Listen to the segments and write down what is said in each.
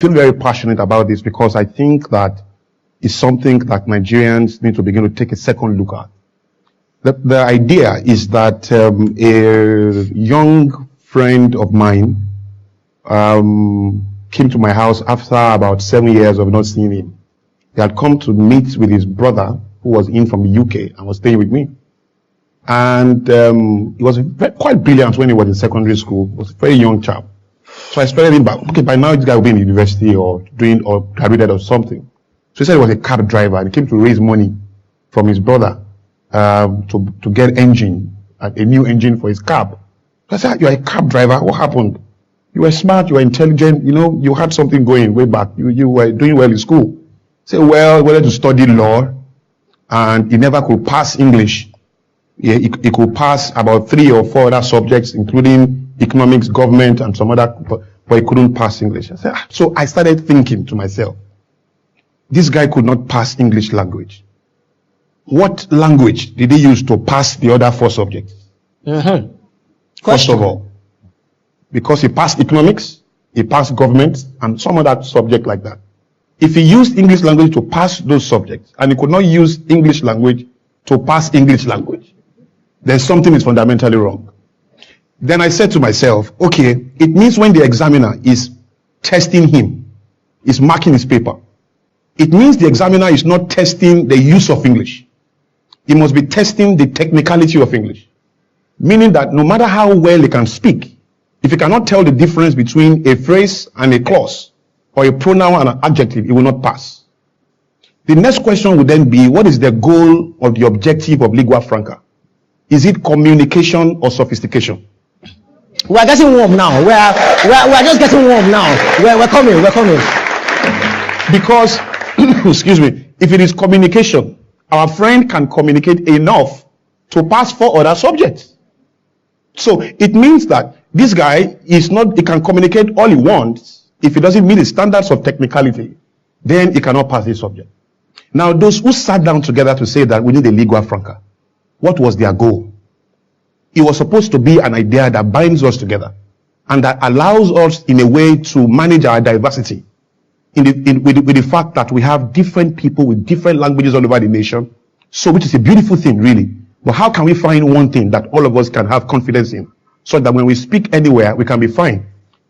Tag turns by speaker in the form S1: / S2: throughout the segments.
S1: feel very passionate about this because I think that it's something that Nigerians need to begin to take a second look at. The idea is that a young friend of mine came to my house after about 7 years of not seeing him. He had come to meet with his brother who was in from the UK and was staying with me. And he was quite brilliant when he was in secondary school. He was a very young chap. So I expected him back. Okay, by now this guy will be in university or graduated or something. So he said he was a cab driver and he came to raise money from his brother to get a new engine for his cab. So I said, "You're a cab driver? What happened? You were smart, you were intelligent, you had something going way back. You were doing well in school." He said, "Well, he wanted to study law and he never could pass English. He could pass about 3 or 4 other subjects, including economics, government, and some other, but he couldn't pass English." I said, so I started thinking to myself, this guy could not pass English language. What language did he use to pass the other 4 subjects?
S2: Mm-hmm.
S1: First of all, because he passed economics, he passed government, and some other subject like that. If he used English language to pass those subjects, and he could not use English language to pass English language, then something is fundamentally wrong. Then I said to myself, okay, it means when the examiner is testing him, is marking his paper, it means the examiner is not testing the use of English. He must be testing the technicality of English. Meaning that no matter how well he can speak, if he cannot tell the difference between a phrase and a clause, or a pronoun and an adjective, he will not pass. The next question would then be, what is the goal or the objective of lingua franca? Is it communication or sophistication?
S2: We are getting warm now. We are just getting warm now. We're coming.
S1: Because, excuse me, if it is communication, our friend can communicate enough to pass 4 other subjects. So it means that this guy he can communicate all he wants. If he doesn't meet the standards of technicality, then he cannot pass this subject. Now, those who sat down together to say that we need a lingua franca, what was their goal? It was supposed to be an idea that binds us together and that allows us in a way to manage our diversity with the fact that we have different people with different languages all over the nation. So, which is a beautiful thing, really. But how can we find one thing that all of us can have confidence in so that when we speak anywhere, we can be fine?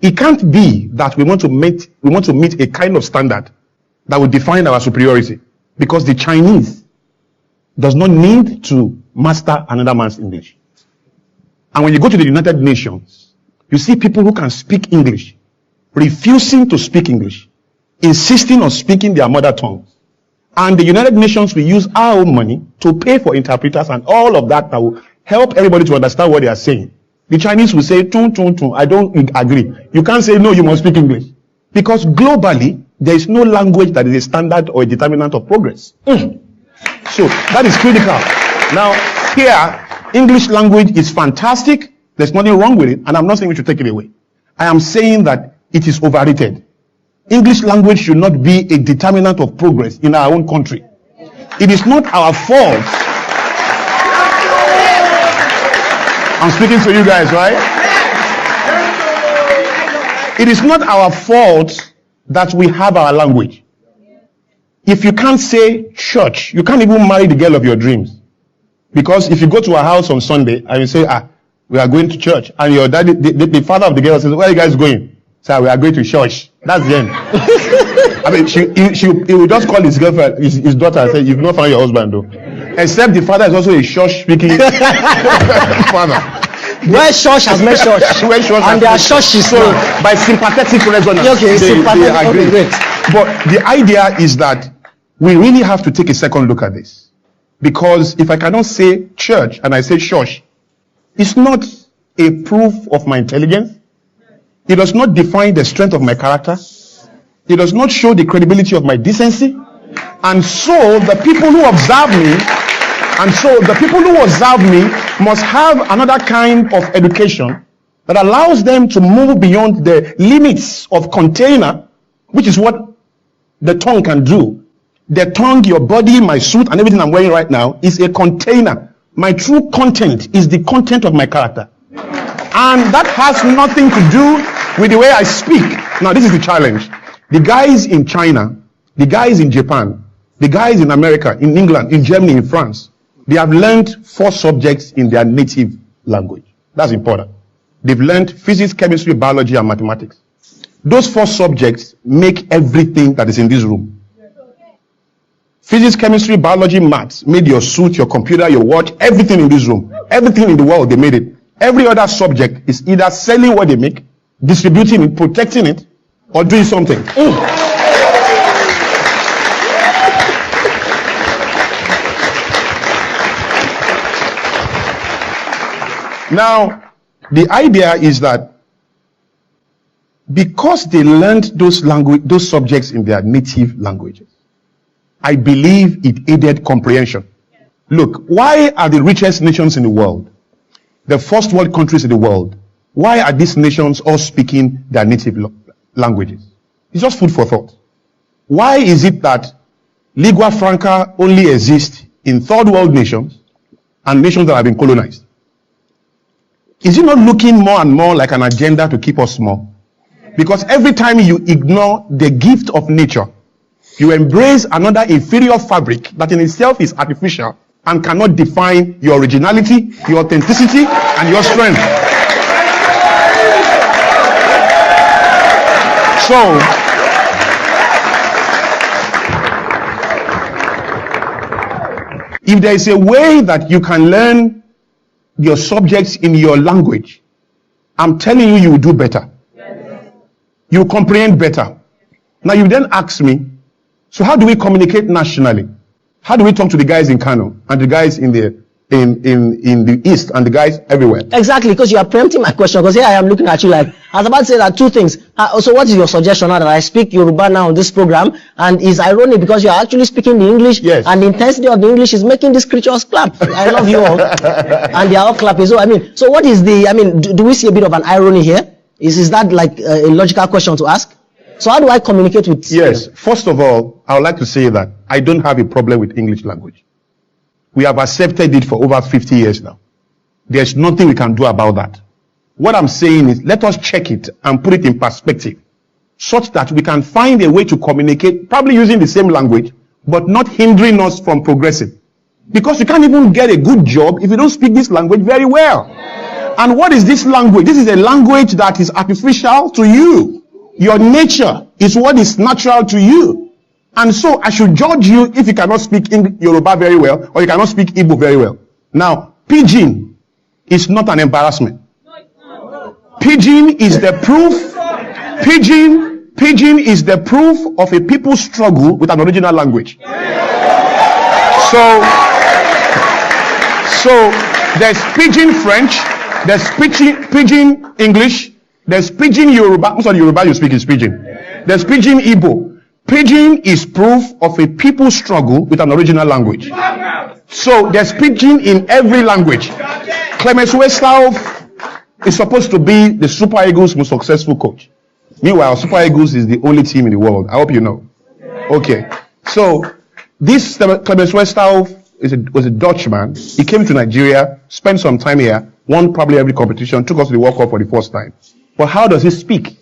S1: It can't be that we want to meet a kind of standard that will define our superiority, because the Chinese does not need to master another man's English. And when you go to the United Nations, you see people who can speak English refusing to speak English, insisting on speaking their mother tongue. And the United Nations will use our own money to pay for interpreters and all of that will help everybody to understand what they are saying. The Chinese will say, tun, tun, tun, I don't agree. You can't say, no, you must speak English. Because globally, there is no language that is a standard or a determinant of progress. So that is critical. Now, here, English language is fantastic. There's nothing wrong with it. And I'm not saying we should take it away. I am saying that it is overrated. English language should not be a determinant of progress in our own country. It is not our fault. I'm speaking to you guys, right? It is not our fault that we have our language. If you can't say church, you can't even marry the girl of your dreams. Because if you go to a house on Sunday and you say, we are going to church, and your daddy, the father of the girl says, where are you guys going? Say, we are going to church. That's the end. I mean, he will just call his girlfriend, his daughter, and say, you've not found your husband though. Except the father is also a church speaking father.
S2: Where church has met church. And there are churches.
S1: So by sympathetic resonance,
S2: okay,
S1: they agree.
S2: Okay,
S1: but the idea is that we really have to take a second look at this. Because if I cannot say church and I say church, it's not a proof of my intelligence. It does not define the strength of my character. It does not show the credibility of my decency. And so the people who observe me must have another kind of education that allows them to move beyond the limits of container, which is what the tongue can do. The tongue, your body, my suit, and everything I'm wearing right now is a container. My true content is the content of my character. And that has nothing to do with the way I speak. Now, this is the challenge. The guys in China, the guys in Japan, the guys in America, in England, in Germany, in France, they have learned 4 subjects in their native language. That's important. They've learned physics, chemistry, biology, and mathematics. Those 4 subjects make everything that is in this room. Physics, chemistry, biology, maths made your suit, your computer, your watch, everything in this room. Everything in the world, they made it. Every other subject is either selling what they make, distributing it, protecting it, or doing something. Now, the idea is that because they learned those subjects in their native languages, I believe it aided comprehension. Look, why are the richest nations in the world, the first world countries in the world, why are these nations all speaking their native languages? It's just food for thought. Why is it that lingua franca only exists in third world nations and nations that have been colonized? Is it not looking more and more like an agenda to keep us small? Because every time you ignore the gift of nature, you embrace another inferior fabric that in itself is artificial and cannot define your originality, your authenticity, and your strength. So, if there is a way that you can learn your subjects in your language, I'm telling you, you will do better. You will comprehend better. Now you then ask me, so how do we communicate nationally? How do we talk to the guys in Kano and the guys in the East and the guys everywhere?
S2: Exactly, because you are preempting my question. Because here I am looking at you like, I was about to say that 2 things. So what is your suggestion now that I speak Yoruba now on this program? And it's ironic because you are actually speaking the English.
S1: Yes.
S2: And the intensity of the English is making these creatures clap. I love you all. And they are all clapping. So so what is do we see a bit of an irony here? Is that like a logical question to ask? So how do I communicate with you?
S1: Yes. First of all, I would like to say that I don't have a problem with English language. We have accepted it for over 50 years now. There's nothing we can do about that. What I'm saying is, let us check it and put it in perspective, such that we can find a way to communicate, probably using the same language, but not hindering us from progressing. Because you can't even get a good job if you don't speak this language very well. And what is this language? This is a language that is artificial to you. Your nature is what is natural to you. And so I should judge you if you cannot speak Yoruba very well, or you cannot speak Igbo very well. Now, pidgin is not an embarrassment. Pidgin is the proof. Pidgin is the proof of a people's struggle with an original language. So there's pidgin French, there's pidgin English, there's pidgin Yoruba. Most of the Yoruba you speak is pidgin. There's pidgin Igbo. Pidgin is proof of a people's struggle with an original language. So there's pidgin in every language. Clemens Westhoff is supposed to be the Super Eagles' most successful coach. Meanwhile, Super Eagles is the only team in the world. I hope you know. Okay. So this Clemens Westhoff was a Dutchman. He came to Nigeria, spent some time here, won probably every competition, took us to the World Cup for the first time. But how does he speak?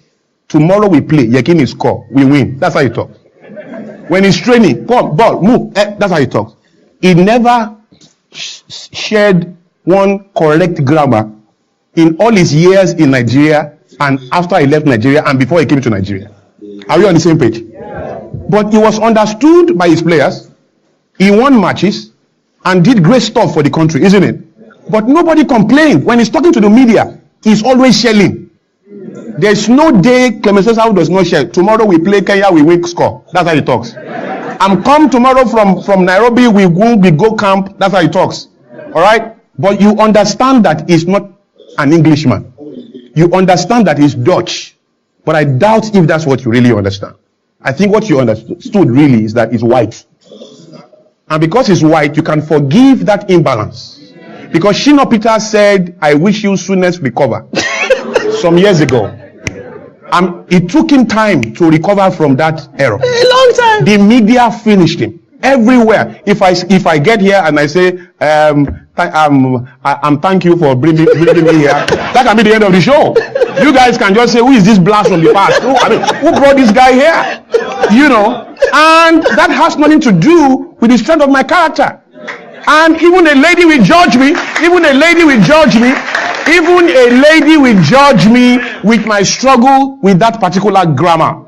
S1: Tomorrow we play, Yekini score, we win. That's how he talks. When he's training, come, ball, move. That's how he talks. He never shared one correct grammar in all his years in Nigeria and after he left Nigeria and before he came to Nigeria. Are we on the same page? Yeah. But he was understood by his players. He won matches and did great stuff for the country, isn't it? But nobody complained. When he's talking to the media, he's always shelling. There's no day Clemens Westhoff does not share. Tomorrow we play Kenya, we win, score. That's how he talks. I'm come tomorrow from Nairobi, we go camp. That's how he talks. All right? But you understand that he's not an Englishman. You understand that he's Dutch. But I doubt if that's what you really understand. I think what you understood really is that he's white. And because he's white, you can forgive that imbalance. Because Shino Peter said, I wish you soonest recover. Some years ago. It took him time to recover from that error.
S2: A long time.
S1: The media finished him. Everywhere. If I get here and I say, I'm thank you for bringing me here, that can be the end of the show. You guys can just say, who is this blast from the past? Who brought this guy here? You know, and that has nothing to do with the strength of my character. And even a lady will judge me. Even a lady will judge me with my struggle with that particular grammar.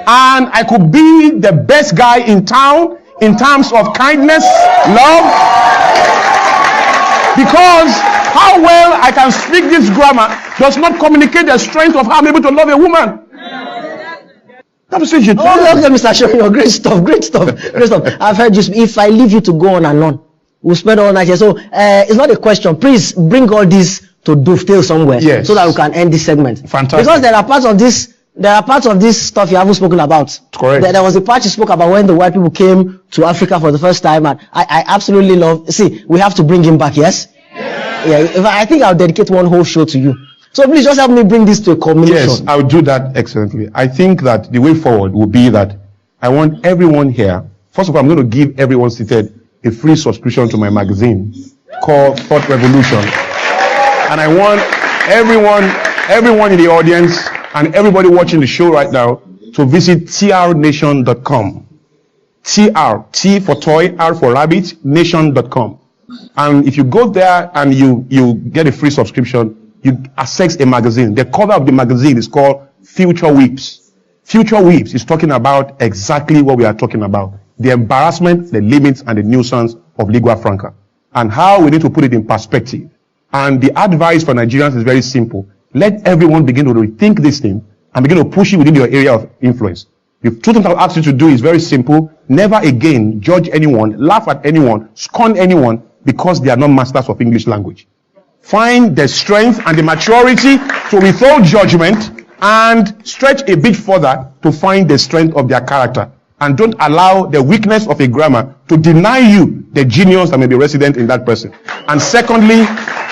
S1: And I could be the best guy in town in terms of kindness, love, because how well I can speak this grammar does not communicate the strength of how I'm able to love a woman. That says okay,
S2: Mr. Shonyo, great stuff. I've heard you. If I leave you to go on and on, we'll spend all night here. So it's not a question. Please bring all this to dovetail somewhere, so that we can end this segment.
S1: Fantastic.
S2: Because there are parts of this stuff you haven't spoken about.
S1: Correct.
S2: There was a part you spoke about when the white people came to Africa for the first time, and I absolutely love. See, we have to bring him back. Yes. Yeah. I think I'll dedicate one whole show to you. So please just help me bring this to a culmination.
S1: Yes, I'll do that excellently. I think that the way forward will be that I want everyone here. First of all, I'm going to give everyone seated a free subscription to my magazine called Thought Revolution. And I want everyone in the audience and everybody watching the show right now to visit trnation.com. T for toy, R for rabbit, nation.com. And if you go there and you get a free subscription, you access a magazine. The cover of the magazine is called Future Weeps. Future Weeps is talking about exactly what we are talking about. The embarrassment, the limits, and the nuisance of lingua franca. And how we need to put it in perspective. And the advice for Nigerians is very simple. Let everyone begin to rethink this thing and begin to push it within your area of influence. The two things I'll ask you to do is very simple. Never again judge anyone, laugh at anyone, scorn anyone because they are not masters of English language. Find the strength and the maturity to withhold judgment and stretch a bit further to find the strength of their character. And don't allow the weakness of a grammar to deny you the genius that may be resident in that person. And secondly,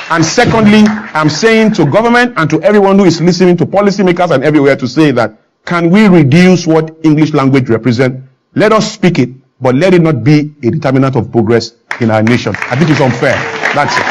S1: I'm saying to government and to everyone who is listening, to policymakers and everywhere, to say that, can we reduce what English language represents? Let us speak it, but let it not be a determinant of progress in our nation. I think it's unfair. That's it.